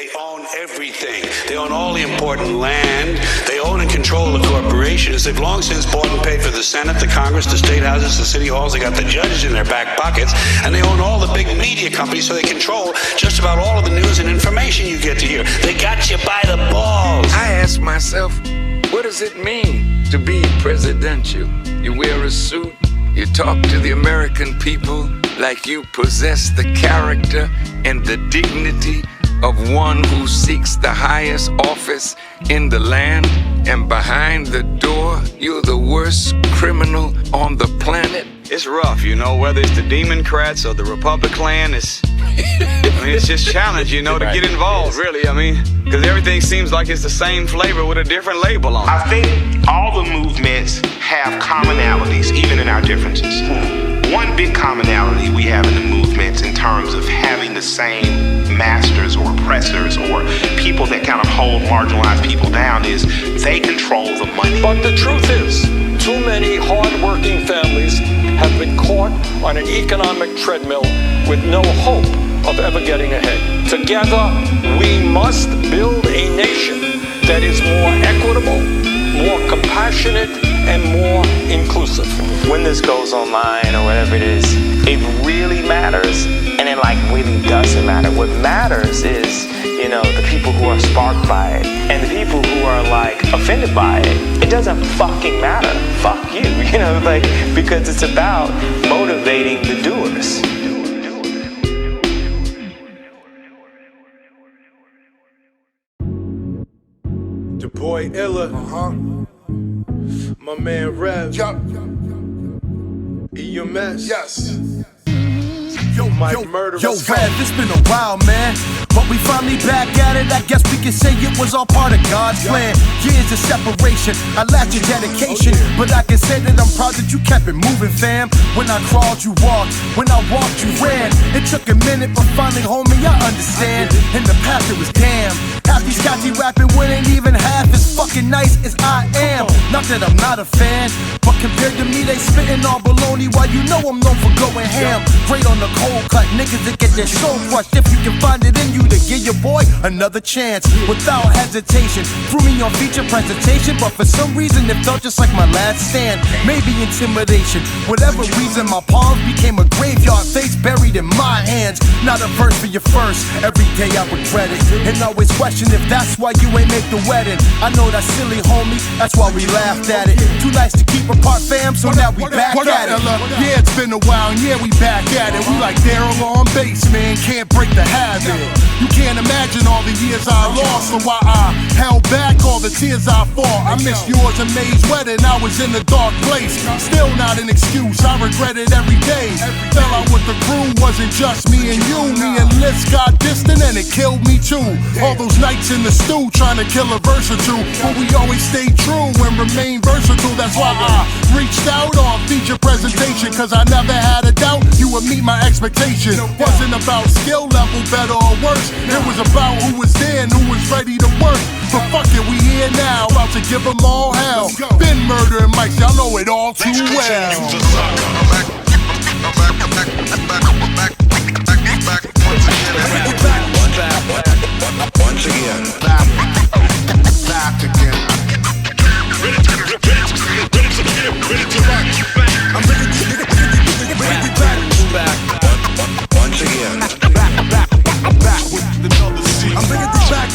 They own everything. They own all the important land. They own and control the corporations. They've long since bought and paid for the Senate, the Congress, the state houses, the city halls. They got the judges in their back pockets. And they own all the big media companies, so they control just about all of the news and information you get to hear. They got you by the balls. I ask myself, what does it mean to be presidential? You wear a suit, you talk to the American people like you possess the character and the dignity of one who seeks the highest office in the land, and behind the door, you're the worst criminal on the planet. It's rough, you know, whether it's the Democrats or the Republican, it's just challenge, you know, to get involved, really. I mean, because everything seems like it's the same flavor with a different label on it. I think all the movements have commonalities, even in our differences. One big commonality we have in the movements in terms of having the same masters or oppressors or people that kind of hold marginalized people down is they control the money. But the truth is, too many hard-working families have been caught on an economic treadmill with no hope of ever getting ahead. Together, we must build a nation that is more equitable, more compassionate, and more inclusive. When this goes online or whatever it is, it really matters, and it really doesn't matter. What matters is, the people who are sparked by it, and the people who are offended by it. It doesn't fucking matter. Fuck you, because it's about motivating the doers. The boy iLLa, my man Rev, EMS, yes. Yo, Rev, it's been a while, man, but we finally back at it. I guess we can say it was all part of God's plan. Years of separation, I lacked your dedication, but I can say that I'm proud that you kept it moving, fam. When I crawled, you walked. When I walked, you ran. It took a minute, but finally, homie, I understand. In the past, it was damn. Half these cats rapping wouldn't even half as fucking nice as I am. Not that I'm not a fan, but compared to me, they spitting all baloney, while you know I'm known for going ham. Great on the cold cut, niggas that get their soul crushed. If you can find it in you to give your boy another chance, without hesitation. Threw me on feature presentation, but for some reason it felt just like my last stand. Maybe intimidation, whatever reason, my palms became a graveyard, face buried in my hands. Not a verse for your first, every day I regret it, and always question if that's why you ain't make the wedding. I know that's silly, homie, that's why we laughed at it. Too nice to keep apart, fam, so now we back at it. Yeah, it's been a while, and yeah, we back at it. We like Daryl on bass, man, can't break the habit. You can't imagine all the years I lost, or why I held back all the tears I fought. I missed yours and May's wedding, I was in a dark place. Still not an excuse, I regret it every day. Fell out with the crew, wasn't just me and you. Me and Liz got distant and it killed me too. All those nights in the stew trying to kill a verse or two, but we always stayed true and remain versatile. That's why I reached out on feature presentation, cause I never had a doubt you would meet my expectation. Wasn't about skill level, better or worse. It was about who was there and who was ready to work. But fuck it, we here now, about to give them all hell. Been murdering mics, y'all know it all too well. Once again. Back again. Ready to rock. I'm ready to back. Once again. Back with another scene. I'm bringing this back.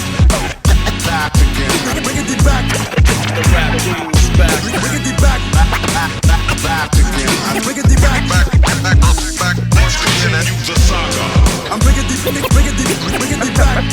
Back again. Bringing it back. The rap is back. Bringing it back. Back again. I'm bringing it back. Back once again. Use a saga. I'm bringing it back.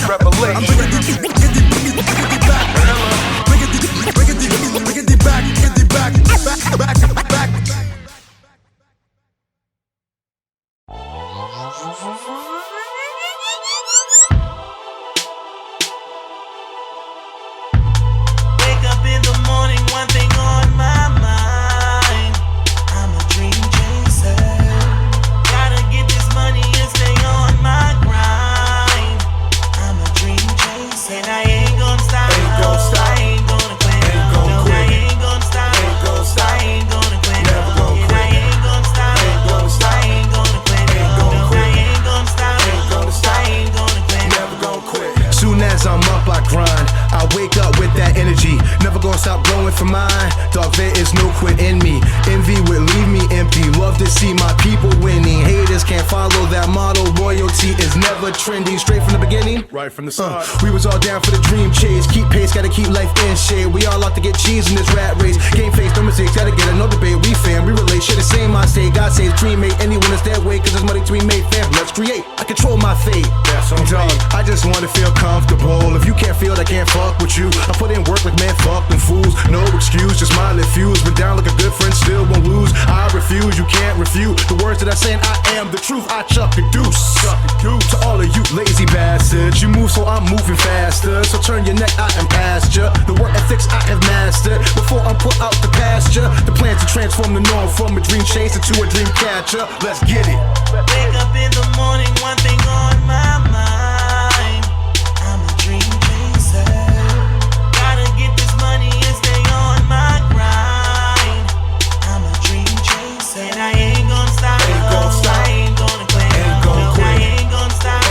As I'm up, I grind. I wake up with that energy. Never gonna stop going for mine. Dog, there is no quit in me. Envy would leave me empty. Love to see my people winning. Haters can't follow that model. Loyalty is never trending. Straight from the beginning, Right from the start. we was all down for the dream chase. Keep pace, gotta keep life in shape. We all out to get cheese in this rat race. Game face, no mistakes, gotta get no debate. We fam, we relate, share the same mind state. God says dream mate, anyone is that way. Cause there's money to be made, fam. Let's create, I control my fate. That's on Dog, me. I just wanna feel comfortable. If you can't feel it, I can't fuck with you. I put in work like man, fuck them fools. No excuse, just my fuse. Been down like a good friend, still won't lose. I refuse, you can't refute the words that I say, and I am the truth. I chuck a deuce. To all of you lazy bastards, you move so I'm moving faster. So turn your neck, I am past ya. The work ethics I have mastered before I'm put out the pasture. The plan to transform the norm from a dream chaser to a dream catcher. Let's get it. Wake up in the morning, one thing on my mind. I'm a dream chaser. Gotta get this money and stay on my grind. I'm a dream chaser. And I ain't gonna stop. I ain't gonna quit. I ain't gonna stop.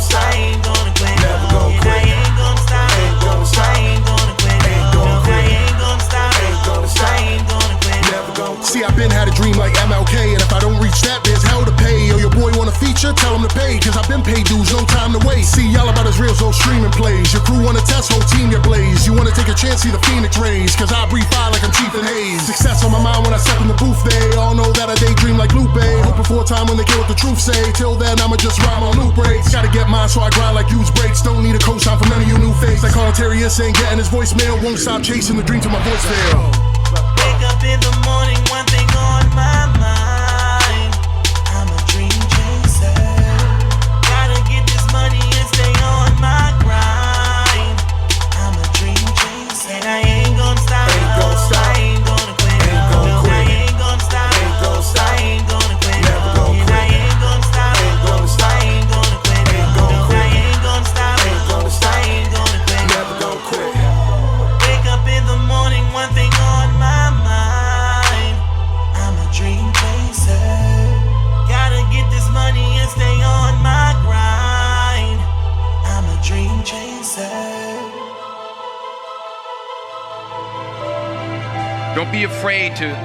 I ain't gonna quit. Never gonna And I ain't gonna stop. I ain't gonna quit. I ain't gonna stop. I ain't gonna quit. Never gonna See, I've been had a dream like MLK, and if I don't reach that, there's hell to pay. Yo, your boy want a feature? Tell him to pay, cause I've been paid dues, no time to waste. See, y'all about as real as those streaming plays. Your crew wanna test, whole team get blaze. You wanna take a chance, see the Phoenix rays, cause I breathe fire like I'm Chief and Hayes. Success on my mind when I step in the booth, they all know that I daydream like Lupe. Hoping for a time when they get what the truth say. Till then, I'ma just rhyme on loop breaks. Gotta get mine, so I grind like use breaks. Don't need a cosign from none of you new face. Like Ontarius ain't getting his voicemail. Won't stop chasing the dream till my voice fail. Wake up in the morning, one thing on my mind. I'm a dream chaser. Gotta get this money and stay on my grind. I'm a dream chaser. And I ain't gonna stop. I ain't gonna quit. I ain't gonna stop. I ain't gonna quit. And I ain't gonna stop. I ain't gonna quit. I ain't gonna stop. I ain't gonna quit. Never gonna quit. Wake up in the morning, one thing on my mind. I'm a dream chaser. Gotta get this money and stay on my grind. I'm a dream chaser. Don't be afraid to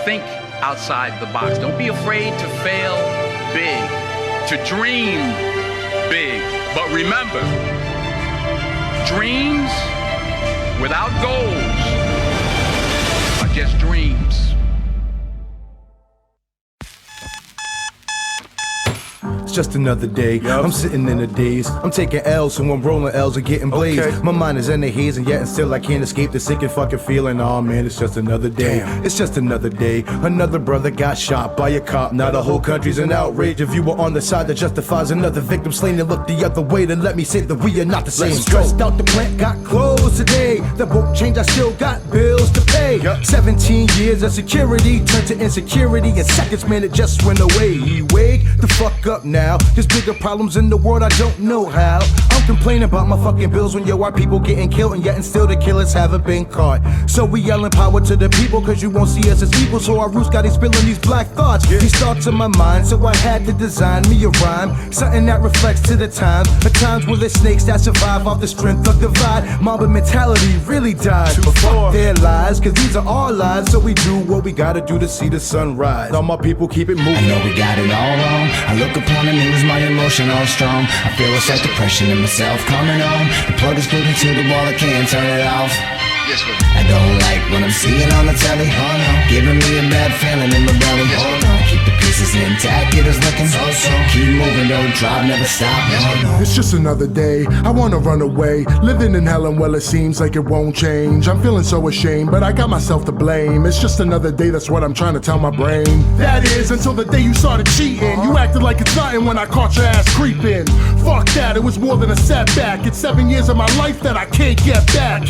think outside the box. Don't be afraid to fail big, to dream big. But remember, dreams without goals are just dreams. It's just another day. I'm sitting in a daze. I'm taking L's and I'm rolling L's and getting blazed. Okay. My mind is in the haze and yet and still I can't escape the sinking fucking feeling. Oh man, it's just another day. Damn. It's just another day. Another brother got shot by a cop. Now the whole country's in outrage. If you were on the side that justifies another victim slain and look the other way, then let me say that we are not the same. Stressed out, the plant got closed today. The boat changed, I still got bills to pay. 17 years of security turned to insecurity in seconds, man, it just went away. Wake the fuck up now. There's bigger problems in the world, I don't know how. I'm complaining about my fucking bills when our people getting killed and yet and still the killers haven't been caught. So we yelling power to the people cause you won't see us as equal. So our roots got these spilling these black thoughts. These thoughts in my mind, so I had to design me a rhyme. Something that reflects to the time. The times where the snakes that survive off the strength of divide. Mamba mentality really died. But fuck their lies, cause these are our lives. So we do what we gotta do to see the sun rise. All my people keep it moving. I know we got it all wrong. I look upon the news, my emotion all strong. I feel a sad depression in myself coming on. The plug is glued into the wall, I can't turn it off. I don't like what I'm seeing on the telly. Oh no, giving me a bad feeling in my belly. Oh no, keep the pieces intact, get us looking so. Keep moving, don't drop, never stop. Oh no. It's just another day, I wanna run away. Living in hell and well it seems like it won't change. I'm feeling so ashamed, but I got myself to blame. It's just another day, that's what I'm trying to tell my brain. That is, until the day you started cheating. You acted like it's nothing when I caught your ass creeping. Fuck that, it was more than a setback. It's 7 years of my life that I can't get back.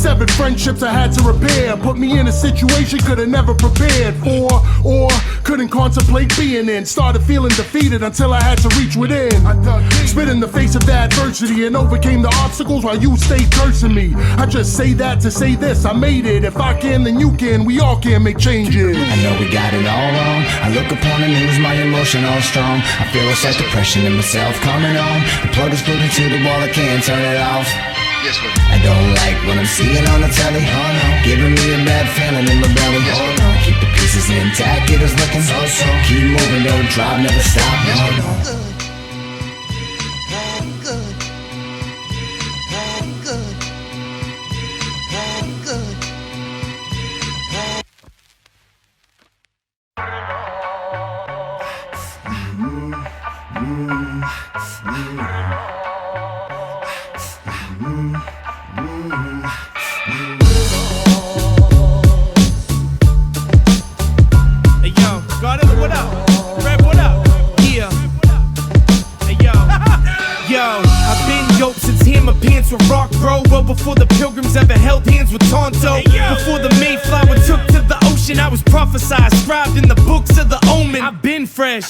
severed friendships I had to repair. Put me in a situation could've never prepared for, or couldn't contemplate being in. Started feeling defeated until I had to reach within. Spit in the face of adversity and overcame the obstacles while you stayed cursing me. I just say that to say this, I made it. If I can, then you can. We all can make changes. I know we got it all wrong. I look upon the news, my emotion all strong. I feel a sad depression in myself coming on. The plug is glued into the wall, I can't turn it off. I don't like what I'm seeing on the telly. Oh no, giving me a bad feeling in my belly. Oh no, keep the pieces intact, get us looking so. Keep moving, don't drop, never stop. No. Before the pilgrims ever held hands with Tonto, before the Mayflower took to the ocean, I was prophesied, scribed in the books of the omen. I've been fresh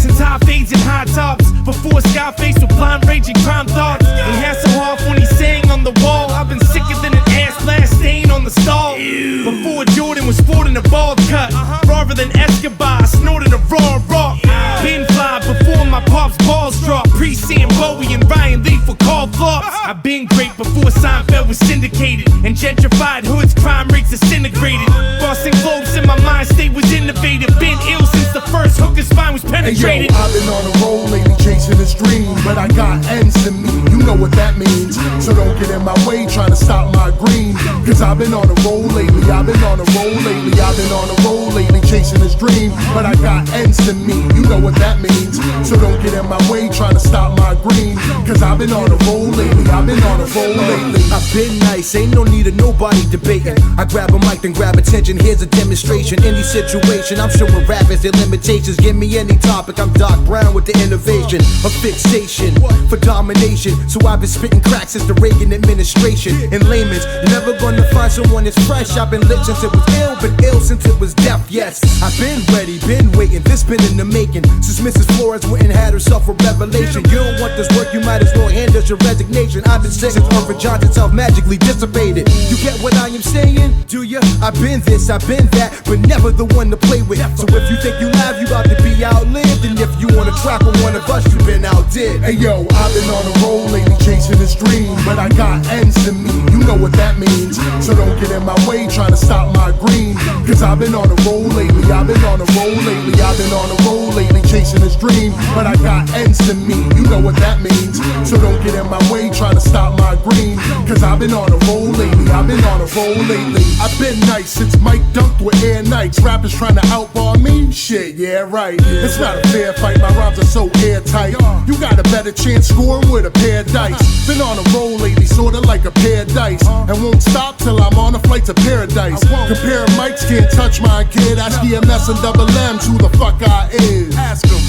since high fades and high tops, before Scarface with blind raging crime thoughts, and Hasselhoff when he sang on the wall. I've been sicker than an ass blast stain on the stall. Before Jordan was sporting a ball cut, rawer than Escobar, snorting a raw rock. Been fly before my pop's balls dropped, pre-Sam Bowie and Ryan Lee for call flops. I've been great before Seinfeld was syndicated, and gentrified hoods, crime rates disintegrated. Boston Globes in my mind state was innovative. Been ill since the first hooker's spine was penetrated. Hey yo, I've been on a roll lately chasing this dream, but I got ends to meet, you know what that means. So don't get in my way trying to stop my green, cause I've been on a roll lately. I've been on a roll lately. I've been on a roll lately chasing this dream, but I got ends to meet, you know what that means. So don't get in my way trying to stop my green, cause I've been on a roll lately. I've been on a roll lately. I've been nice, ain't no need of nobody debating. I grab a mic then grab attention, here's a demonstration. Any situation, I'm sure with rappers, their limitations. Give me any topic, I'm Doc Brown with the innovation. A fixation for domination, so I've been spitting cracks since the Reagan administration. In layman's, you're never gonna find someone that's fresh. I've been lit since it was ill, been ill since it was deaf, yes. I've been ready, been waiting, this been in the making. Since Mrs. Flores went and had herself a revelation. You don't want this work, you might as well hand us your resignation. I've been sick since Irvin Johnson self-magically dissipated. You get what I am saying? Do ya? I've been this, I've been that, but never the one to play with. So if you think you live, you about to be outlived. And if you wanna track with one of us, you been outdid. Hey yo, I've been on a roll lately chasing this dream, but I got ends to meet, you know what that means. So don't get in my way trying to stop my green, cause I've been on a roll lately. I've been on a roll lately. I've been on a roll lately chasing this dream, but I got ends to meet, you know what that means. So don't get in my way trying to stop my green, cause I've been on a roll lately. I've been on a roll lately. I've been nice since Mike dunked with Air Knights. Rappers trying to outbar me? Shit, yeah, right. It's not a fair fight, my rhymes are so airtight. You got a better chance scoring with a pair of dice. Been on a roll lately, sorta like a pair of dice, and won't stop till I'm on a flight to paradise. Comparing mics can't touch mine, kid. Ask EMS and Double M's who the fuck I is.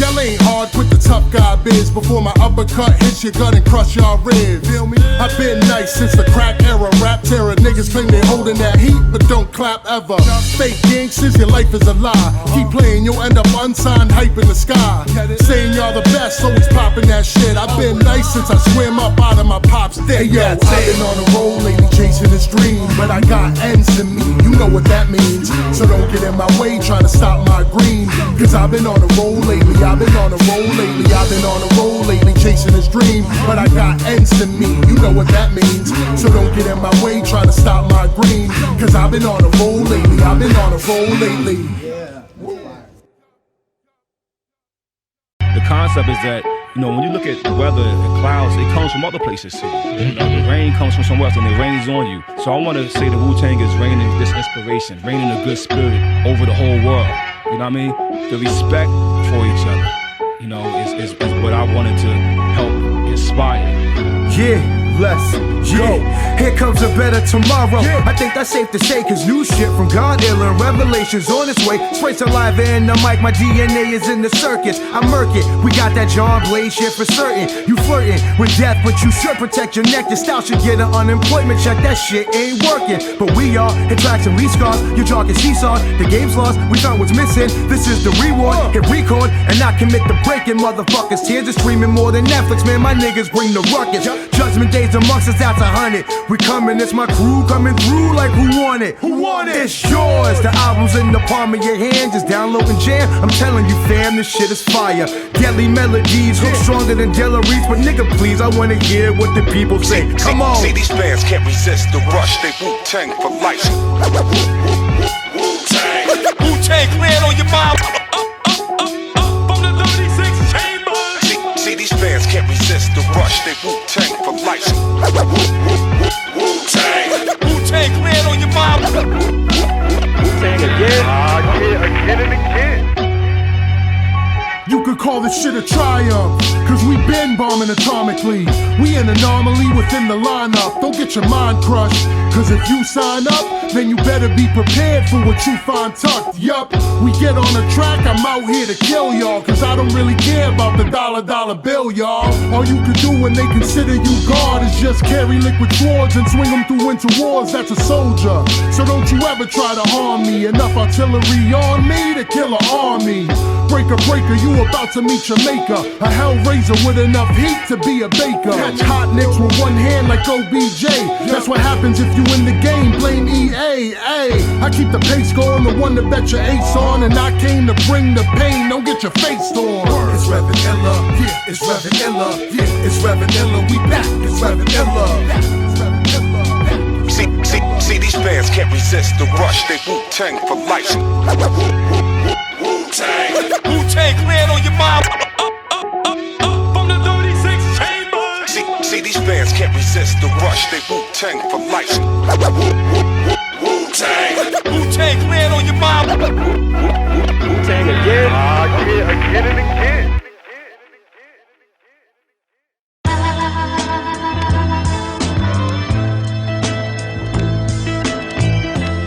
Y'all ain't hard with the tough guy biz, before my uppercut hits your gut and crush y'all ribs. Feel me? I've been nice since the crack era. Rap terror niggas claim they holding that heat, but don't clap ever. Fake gangsters, your life is a lie. Keep playing, you'll end up unsigned hype in the sky. Saying y'all the best, always popping that shit. I've been nice since I swim up out of my pop's dick. Hey yo, I've been on a roll lately chasing this dream, but I got ends to meet, you know what that means. So don't get in my way trying to stop my green, cause I've been on a roll lately. I've been on a roll lately. I've been on a roll lately chasing this dream, but I got ends to meet, you know what that means. So don't get in my way trying to stop my green, cause I've been on a roll lately. I've been on a roll lately. The concept is that, you know, when you look at the weather and clouds, it comes from other places too. You know, the rain comes from somewhere else and it rains on you. So I want to say the Wu-Tang is raining this inspiration, raining a good spirit over the whole world. You know what I mean? The respect for each other, you know, is what I wanted to help inspire. Yeah, Let's go. Here comes a better tomorrow. I think that's safe to say, cause new shit from God, iLLa, and Revelation's on its way. Spray saliva in the mic, my DNA is in the circuits. I murk it, we got that John Blaze shit for certain. You flirting with death, but you should protect your neck. Your style should get an unemployment check, that shit ain't working. But we are, hit tracks and leave scars. Your talk is seesaws, the game's lost, we found what's missing. This is the reward, hit record, and not commit to breaking. Motherfuckers, tears are streaming more than Netflix, man, my niggas bring the ruckus. Judgment days amongst us, that's 100. We coming, it's my crew coming through like who want it? Who want it? It's yours, the album's in the palm of your hand, just download and jam. I'm telling you fam, this shit is fire. Deadly melodies, hook stronger than Delaries. But nigga please, I wanna hear what the people say. Come on. See these fans can't resist the rush, they Wu-Tang for life. Wu-Tang. Wu-Tang clan on your mind. See these fans can't resist the rush, they Wu-Tang for life. Wu-Tang. Wu-Tang clan on your mind. Wu-Tang again? Again and again. You could call this shit a triumph, cause we been bombing atomically. We an anomaly within the lineup. Don't get your mind crushed, cause if you sign up, then you better be prepared for what you find tucked. Yup, we get on the track, I'm out here to kill y'all, cause I don't really care about the dollar bill, y'all. All you could do when they consider you God is just carry liquid swords and swing them through winter wars. That's a soldier, so don't you ever try to harm me. Enough artillery on me to kill an army. Breaker, you about to meet your maker. A hellraiser with enough heat to be a baker. Catch hot nicks with one hand like OBJ. That's what happens if you in the game, blame EA. I keep the pace going, the one to bet your ace on. And I came to bring the pain, don't get your face torn. It's REViLLutionAries, yeah, it's REViLLutionAries, yeah, it's REViLLutionAries, we back, it's REViLLutionAries. See these fans can't resist the rush, they Wu-Tang for life. Wu-Tang. Wu-Tang clan on your mind. From the 36 chambers. See these fans can't resist the rush, they Wu-Tang for life. Wu-Tang. Wu-Tang clan on your mind. Wu-Tang again? Again and again.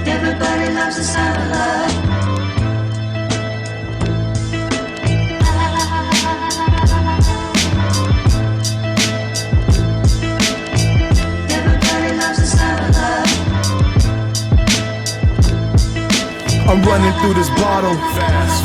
Everybody loves the sound of love. Everybody loves the sound of love. I'm running through this bottle,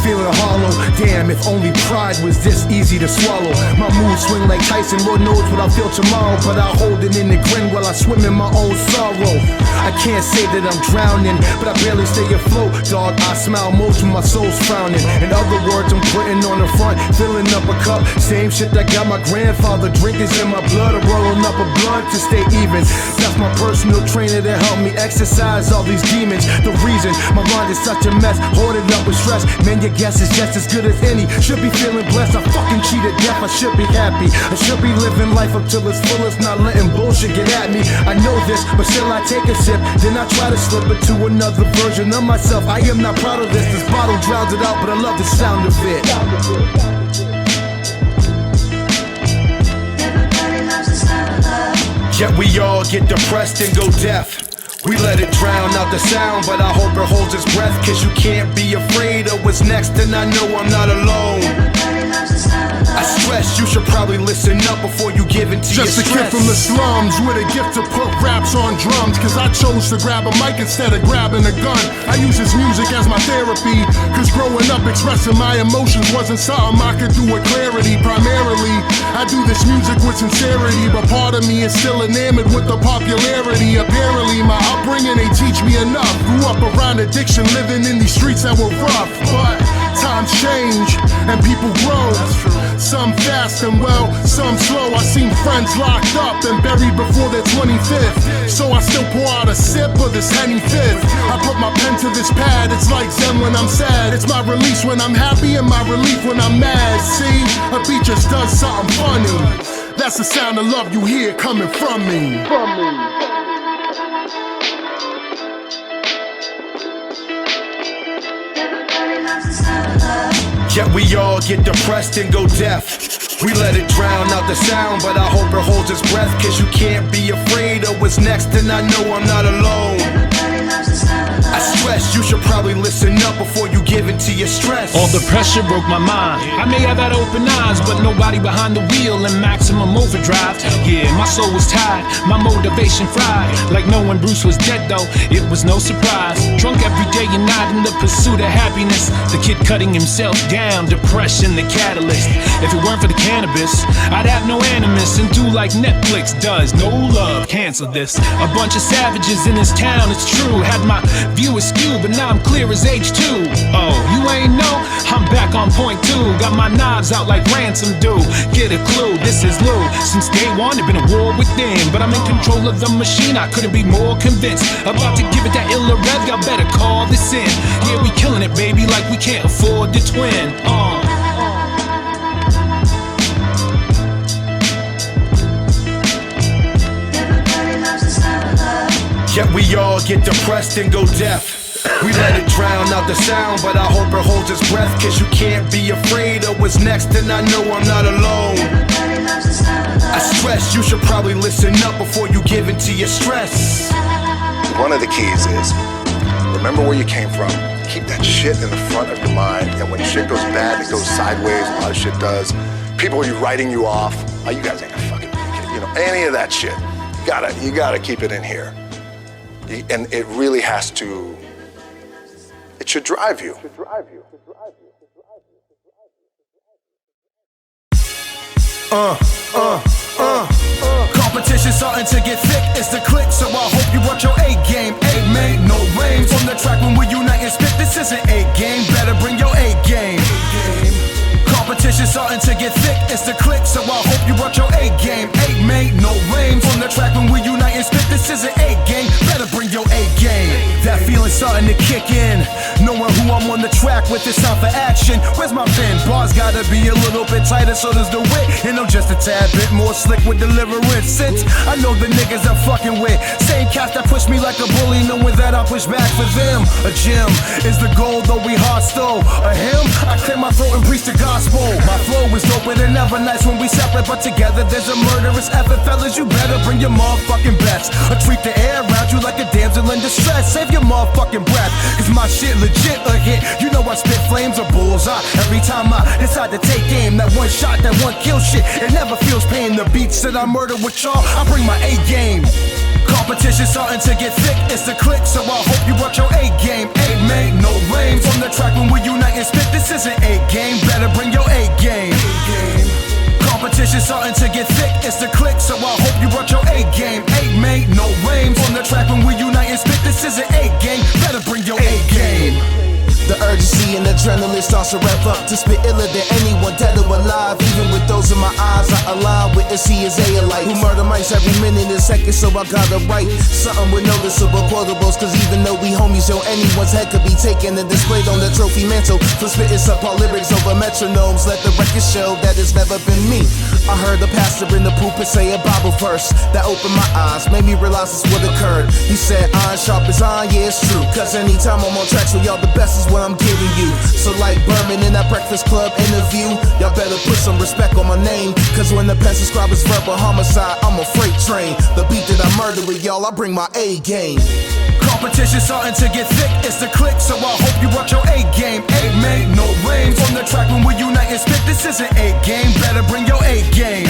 feeling hollow. Damn, if only pride was this easy to swallow. My mood swing like Tyson, Lord knows what I'll feel tomorrow. But I'll hold it in the grin while I swim in my own sorrow. I can't say that I'm drowning, but I barely stay afloat. Dog, I smile most when my soul's frowning. In other words, I'm putting on the front, filling up a cup. Same shit that got my grandfather drinkers in my blood. I'm rolling up a blunt to stay even. That's my personal trainer to help me exercise all these demons. The reason my mind is such a mess, hoarded up with stress. Man, your guess is just as good as any. Should be feeling blessed, I fucking cheated death. I should be happy, I should be living life up till its fullest, not letting bullshit get at me. I know this, but still I take a sip, then I try to slip into another version of myself. I am not proud of this, this bottle drowns it out, but I love the sound of it. Everybody loves the sound of love. Yet we all get depressed and go deaf. We let it drown out the sound, but I hope it holds its breath. Cause you can't be afraid of what's next, and I know I'm not alone. I stress you should probably listen up before you give in to your stress. Just a kid from the slums with a gift to put raps on drums. Cause I chose to grab a mic instead of grabbing a gun. I use this music as my therapy, cause growing up expressing my emotions wasn't something I could do with clarity. Primarily, I do this music with sincerity, but part of me is still enamored with the popularity. Apparently, my upbringing ain't teach me enough. Grew up around addiction, living in these streets that were rough. But times change and people grow. Some fast and well, some slow. I seen friends locked up and buried before their 25th. So I still pour out a sip of this Henny Fifth. I put my pen to this pad, it's like Zen when I'm sad. It's my release when I'm happy and my relief when I'm mad. See, a beat just does something funny. That's the sound of love you hear coming from me. Yet we all get depressed and go deaf. We let it drown out the sound, but I hope it holds its breath, cause you can't be afraid of what's next, and I know I'm not alone. I stress you should probably listen up before you give in to your stress. All the pressure broke my mind. I may have had open eyes, but nobody behind the wheel in maximum overdrive. Yeah, my soul was tired, my motivation fried. Like knowing Bruce was dead though, it was no surprise. Drunk every day and night in the pursuit of happiness. The kid cutting himself down, depression the catalyst. If it weren't for the cannabis, I'd have no animus and do like Netflix does. No love, cancel this. A bunch of savages in this town, it's true. Had my view askew, but now I'm clear as H2. Oh, you ain't know? I'm back on point 2. Got my knives out like ransom do. Get a clue, this is Lou. Since day one, it been a war within, but I'm in control of the machine, I couldn't be more convinced. About to give it that iLLa rev, y'all better call this in. Yeah, we killing it, baby, like we can't afford to twin. Yet we all get depressed and go deaf. We let it drown out the sound, but I hope it holds its breath, cause you can't be afraid of what's next, and I know I'm not alone. I stress you should probably listen up before you give in to your stress. One of the keys is, remember where you came from. Keep that shit in the front of your mind, and when shit goes bad, it goes sideways, a lot of shit does. People are writing you off. Oh, you guys ain't gonna fucking make it. You know, any of that shit. You gotta keep it in here. And it really has to, it should drive you. Competition starting to get thick, it's the click, so I hope you brought your A game. A made, no rain. From the track when we unite and spit, this isn't A game, better bring your A game. Competition starting to get thick, it's the click, so I hope you brought your A game. 8 made, no rain. From the track when we unite and spit, this isn't A game, better bring your A game. That feeling starting to kick in, knowing who I'm on the track with, it's time for action. Where's my pen? Bars gotta be a little bit tighter, so does the wit, and I'm just a tad bit more slick with deliverance. Since I know the niggas I'm fucking with, same cats that push me like a bully, knowing that I push back for them. A gym is the goal, though we hostile. A hymn, I clear my throat and preach the gospel. My flow is doper than ever, nice when we separate, but together there's a murderous effort. Fellas, you better bring your motherfucking best, or treat the air around you like a damsel in distress. Save your motherfucking breath, cause my shit legit a hit. You know I spit flames or bullseye every time I decide to take aim. That one shot, that one kill shit, it never feels pain. The beats that I murder with y'all, I bring my A game. Competition starting to get thick, it's the click, so I hope you brought your A game. 8 made, no rain. From the track when we unite and spit, this isn't A game, better bring your A game. Competition starting to get thick, it's the click, so I hope you brought your A game. 8 made, no rain. From the track when we unite and spit, this isn't A game, better bring your A game. The urgency and adrenaline starts to rev up to spit iller than anyone dead or alive. Even with those in my eyes, I align with MC as A-alike, who murder mics every minute and second, so I gotta write something with noticeable quotables. Cause even though we homies, yo, anyone's head could be taken and displayed on the trophy mantle. For spitting subpar lyrics over metronomes, let the record show that it's never been me. I heard the pastor in the pulpit say a Bible verse that opened my eyes, made me realize it's what occurred. He said, iron sharp as iron, yeah, it's true. Cause anytime I'm on tracks with y'all, the best is what I'm giving you. So like Berman in that Breakfast Club interview, y'all better put some respect on my name. Cause when the pen subscribers verbal homicide, I'm a freight train. The beat that I murder with y'all, I bring my A game. Competition starting to get thick, it's the click, so I hope you brought your A game. 8 made, no rain. From the track when we unite and spit, this isn't A game, better bring your A game.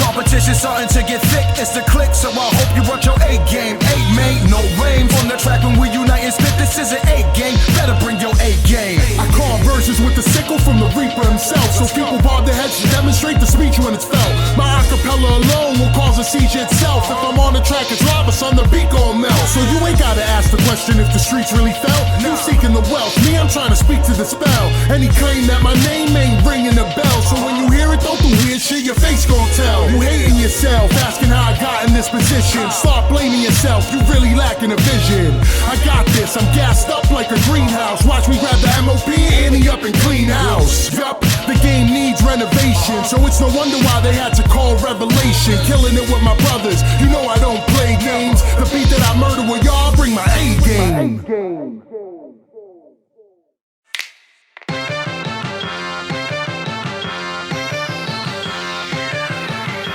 Competition starting to get thick, it's the click, so I hope you brought your A game. 8 made, no rain. From the track when we unite and spit, this isn't A game, better bring your A game. I carve verses with the sickle from the reaper himself, so people bob their heads to demonstrate the speech when it's felt. My acapella alone will cause a siege itself. If I'm on the track, it's lava, son, the beat gon' melt. So you ain't gotta ask the question if the streets really felt. You seeking the wealth, me, I'm trying to speak to the spell. And he claimed that my name ain't ringing a bell, so when you hear it, don't do weird shit, your face gon' tell. You hating yourself, asking how I got in this position. Start blaming yourself, you really lacking a vision. I got this, I'm gassed up like a greenhouse. Watch me grab the MOP, ante up and clean house. Yup, the game needs renovation, so it's no wonder why they had to call Revalation. Killing it with my brothers, you know I don't play games. The beat that I murder with y'all, bring my A game.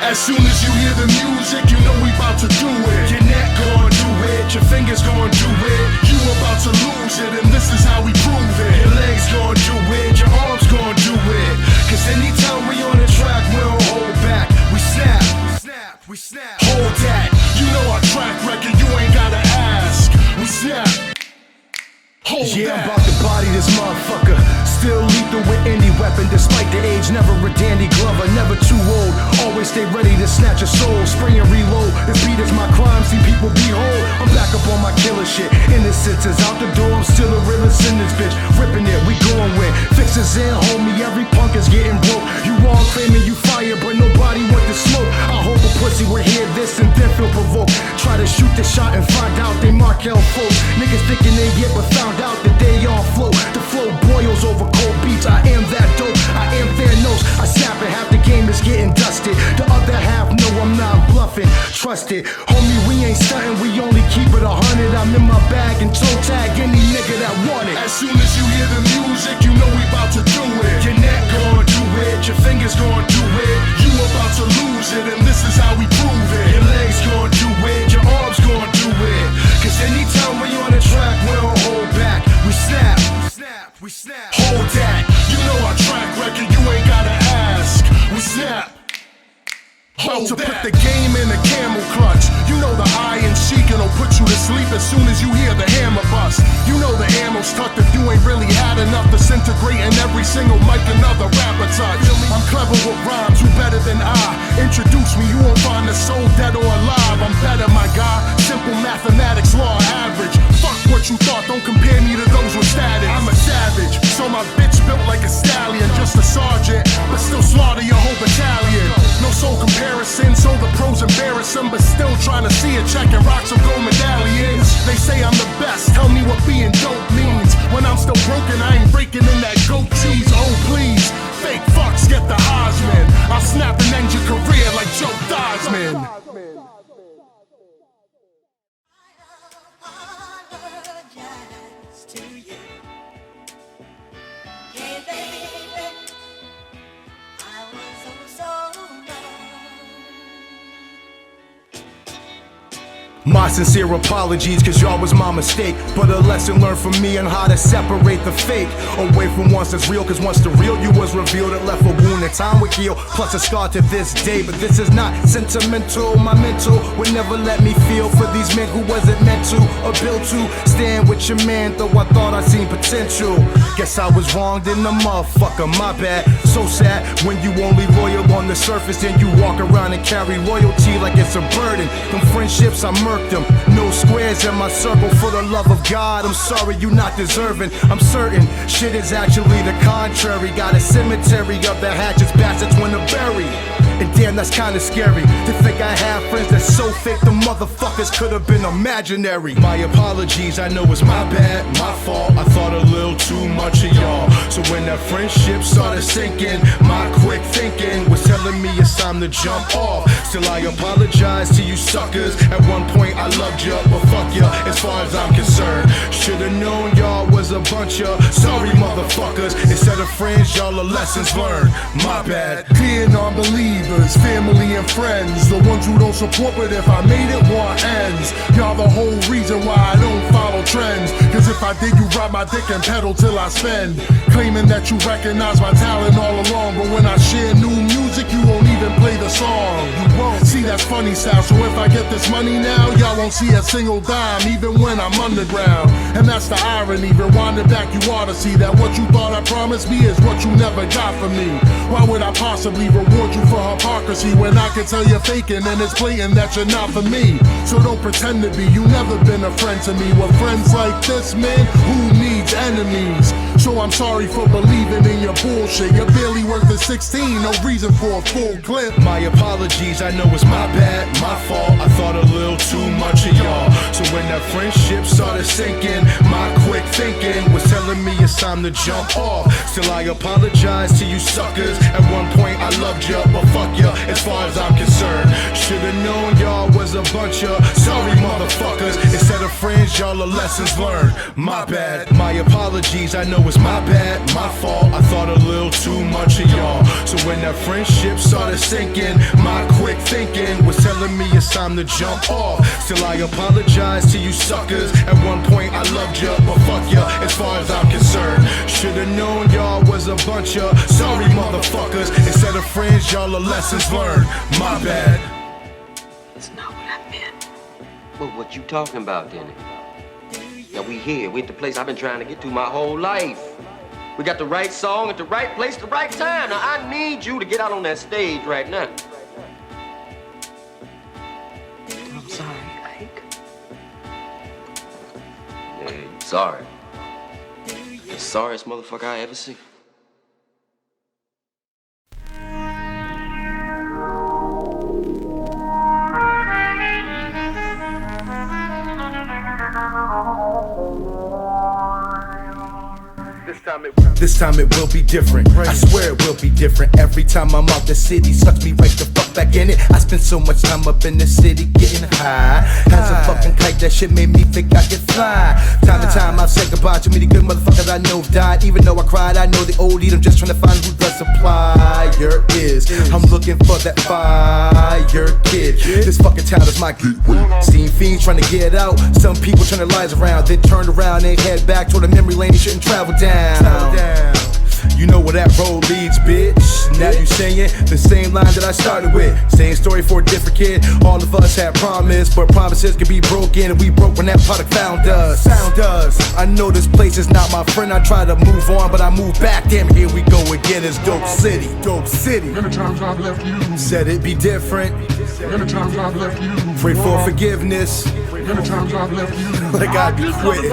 As soon as you hear the music, you know we about to do it. Your neck gon' do it, your fingers gon' do it. You about to lose it, and this is how we prove it. Your legs gon' do it, your arms gon' do it. Cause anytime we on the track, we don't hold back. We snap, we snap. Hold that, you know our track record, you ain't gotta ask. We snap. Hold that. I'm about to body this motherfucker. Still lethal with any weapon, despite the age. Never a dandy glover, never too old. Always stay ready to snatch a soul. Spray and reload. This beat is my crime, see people behold. I'm back up on my killer shit. Innocence is out the door, I'm still the realest in this bitch. Ripping it, we going win. Fixes in, homie, every punk is getting broke. You all claiming you fire, but nobody want the smoke. I hope a pussy would hear this and then feel provoked. Try to shoot the shot and find out they Markel folks. Niggas thinking they get, but found out that they all float. The flow boils over cold beats. I am that dope, I am Thanos. I snap it, half the game is getting dusted. The other half, no, I'm not bluffing. Trust it, homie, we ain't stunting. We only keep it 100. I'm in my bag and toe tag any nigga that want it. As soon as you hear the music, you know we about to do it. Your neck gon' do it, your fingers gon' do it. You about to lose it, and this is how we prove it. Your legs gon' do it, your arms gon' do it. Cause anytime we on the track, we don't hold back. We snap, we snap. Hold that, you know our track record, you ain't gotta ask. We snap. About to put the game in a camel clutch. You know the iron sheik'll put you to sleep as soon as you hear the hammer bust. You know the ammo's tucked if you ain't really had enough. Disintegrating every single mic another rapper touch. I'm clever with rhymes, who better than I? Introduce me, you won't find a soul dead or alive. I'm better, my guy. Simple mathematics, law average. Fuck what you thought, don't compare me to those with status. I'm a savage, so my bitch built like a stallion. Just a sergeant, but still slaughter your whole battalion. No soul comparison, so the pros embarrassing, but still trying to see a check and rock some gold medallions. They say I'm the best, tell me what being dope means. When I'm still broken, I ain't breaking in that goat cheese. Oh please, fake fucks get the Heisman. I'll snap and end your career like Joe Theismann. My sincere apologies, cause y'all was my mistake. But a lesson learned from me on how to separate the fake away from once that's real. Cause once the real you was revealed, it left a wound and time would heal. Plus a scar to this day, but this is not sentimental. My mental would never let me feel for these men who wasn't meant to or built to stand with your man, though I thought I seen potential. Guess I was wronged in the motherfucker, my bad. So sad when you only loyal on the surface, and you walk around and carry loyalty like it's a burden. Them friendships I murked them, no squares in my circle. For the love of God, I'm sorry you not deserving. I'm certain shit is actually the contrary. Got a cemetery of the hatchets, bastards when they're buried. And damn, that's kinda scary to think I have friends that's so fake the motherfuckers could've been imaginary. My apologies, I know it's my bad, my fault. I thought a little too much of y'all. So when that friendship started sinking, my quick thinking was telling me it's time to jump off. Still I apologize to you suckers. At one point I loved ya, but fuck ya as far as I'm concerned. Should've known y'all was a bunch of sorry motherfuckers. Instead of friends, y'all are lessons learned. My bad. Dear non-believers, family and friends, the ones who don't support, but if I made it, want ends. Y'all the whole reason why I don't follow trends. Cause if I did, you ride my dick and pedal till I spend. Claiming that you recognize my talent all along, but when I share new music, you won't even play the song. You won't. See, that's funny style, so if I get this money now, y'all won't see a single dime, even when I'm underground. And that's the irony, rewind it back, you ought to see that what you thought I promised me is what you never got from me. Why would I possibly reward you for hypocrisy when I can tell you're faking and it's blatant that you're not for me? So don't pretend to be, you never been a friend to me. With friends like this, man, who needs enemies? So I'm sorry for believing in your bullshit. You're barely worth a 16, no reason for a full clip. My apologies, I know it's my bad, my fault. I thought a little too much of y'all. So when that friendship started sinking, my quick thinking was telling me it's time to jump off. Still I apologize to you suckers. At one point I loved ya, but fuck ya as far as I'm concerned. Should've known y'all was a bunch of sorry motherfuckers. Instead of of friends, y'all are lessons learned. My bad, my apologies, I know it's my bad, my fault. I thought a little too much of y'all. So when that friendship started sinking, my quick thinking was telling me it's time to jump off. Still I apologize to you suckers. At one point I loved ya, but fuck ya, as far as I'm concerned. Should've known y'all was a bunch of sorry motherfuckers. Instead of friends, y'all are lessons learned. My bad. That's not what I meant. Well, what you talking about, then? Now we here, we at the place I've been trying to get to my whole life. We got the right song at the right place, the right time. Now I need you to get out on that stage right now. I'm sorry, Ike. Yeah, you sorry. The sorriest motherfucker I ever see. This time it will be different. I swear it will be different. Every time I'm out the city, sucks me right the fuck back in it. I spend so much time up in the city getting high. Has a fucking kite, that shit made me think I could fly. Time to time I've said goodbye to many good motherfuckers I know died. Even though I cried, I know the old need. I'm just trying to find who the supplier is. I'm looking for that fire kid. This fucking town is my gateway. Steam fiends trying to get out. Some people turn their lives around, then turn around and head back toward a memory lane they shouldn't travel down. You know where that road leads, bitch. Now you saying the same line that I started with. Same story for a different kid. All of us had promise, but promises can be broken, and we broke when that product found us. I know this place is not my friend. I try to move on, but I move back. Damn, here we go again. It's Dope City. Dope City. Many times I've left you. Said it'd be different. Many times I've left you. Pray for forgiveness. Many times I've left you. Like I'd be quitting.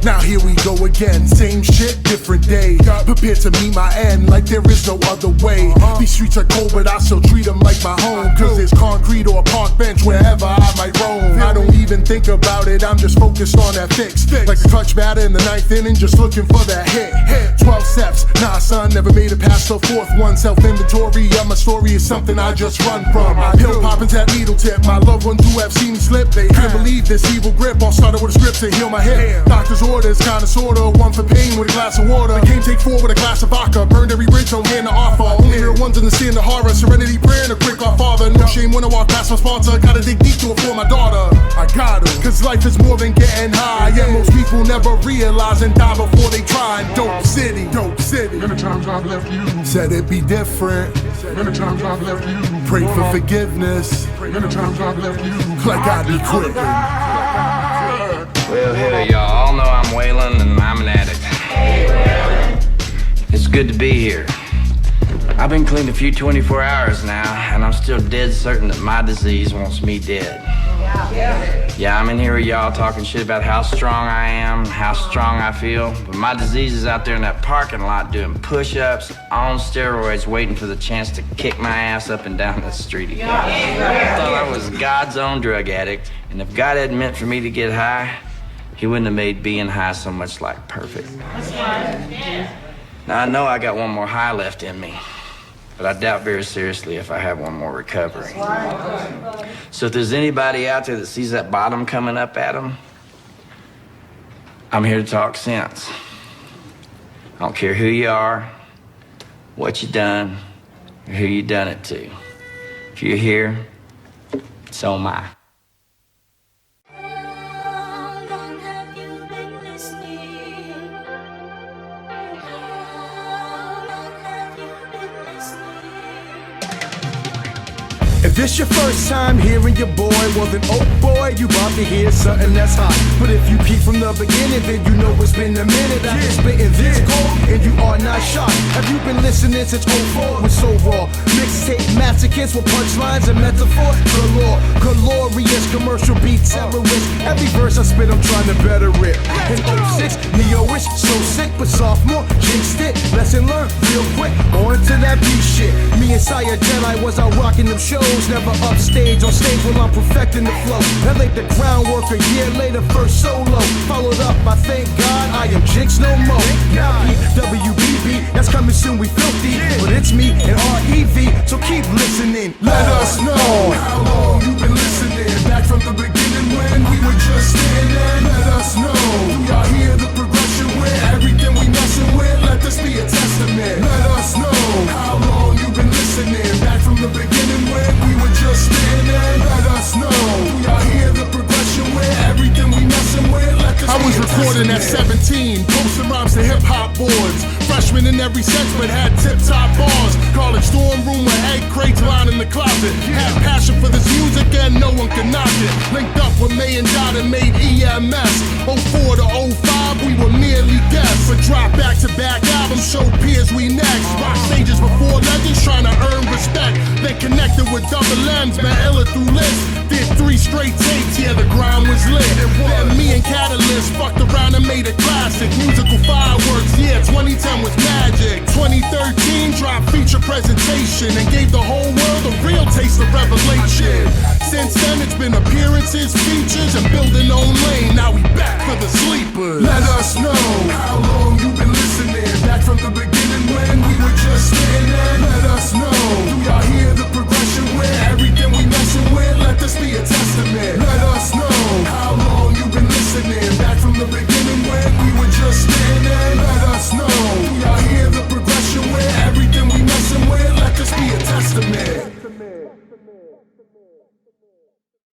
Now here we go again, same shit, different day. Prepared to meet my end like there is no other way. These streets are cold, but I still treat them like my home. Cause there's concrete or a park bench wherever I might roam. I don't even think about it, I'm just focused on that fix. Like a clutch batter in the 9th inning, just looking for that hit. 12 steps, nah son, never made it past the 4th one. Self-inventory of my story is something I just run from. Pill poppins at needle tip, my loved ones who have seen me slip. They can't believe this evil grip, all started with a script to heal my hip. Doctor's orders, kinda sorta, one for pain with a glass of water. Came take 4 with a glass of vodka, burned every bridge, no hand to offer. Only real ones understand the horror, serenity prayer and a quick off father. No shame when I walk past my sponsor, gotta dig deep to afford my daughter. I gotta, cause life is more than getting high. Yeah, most people never realize and die before they try. Dope City, Dope City. Many times I've left you. Said it'd be different. Many times I've left you. Pray for forgiveness. Many times I've left you. Like I'd be quitting. Well, here y'all all know I'm Waylon and I'm an addict. It's good to be here. I've been clean a few 24 hours now, and I'm still dead certain that my disease wants me dead. Yeah, I'm in here with y'all talking shit about how strong I am, how strong I feel, but my disease is out there in that parking lot doing push-ups on steroids, waiting for the chance to kick my ass up and down the street again. I thought I was God's own drug addict, and if God hadn't meant for me to get high, He wouldn't have made being high so much like perfect. Now I know I got one more high left in me, but I doubt very seriously if I have one more recovery. So if there's anybody out there that sees that bottom coming up at them, I'm here to talk sense. I don't care who you are, what you done, or who you done it to. If you're here, so am I. If this your first time hearing your boy, well then oh boy, you about to hear something that's hot. But if you peep from the beginning, then you know it's been a minute. I've been spitting this cold, and you are not shocked. Have you been listening since 04 with so raw? Mixtape masochists with punchlines and metaphors galore. Glorious commercial beat terrorist. Every verse I spit, I'm trying to better it. In 06, neo-ish, so sick, but sophomore, jinxed it. Lesson learned real quick, on to that beat shit. Me and Sire Jedi was out rocking them shows. Never upstage, on stage while I'm perfecting the flow. I laid the groundwork a year later, first solo. Followed up by thank God I am Jinx no more. Now WBB, that's coming soon, we filthy. But it's me and REV, so keep listening. Let us know how long you've been listening. Back from the every sense, but had tip-top bars. College dorm room with egg crates lining the closet. Had passion for this music and no one could knock it. Linked up with May and Dot and made EMS. 04 to 05, we were merely guests. But drop back-to-back albums, showed peers we next. Rock stages before legends, trying to earn respect. They connected with double M's, man, iLLa through lists. Did 3 straight tapes, yeah, the grind was lit. Then me and Catalyst fucked around and made a classic. Musical fireworks, yeah, 2010 was magic. 2013 dropped feature presentation and gave the whole world a real taste of Revalation. Since then it's been appearances, features, and building own lane. Now we back for the sleepers. Let us know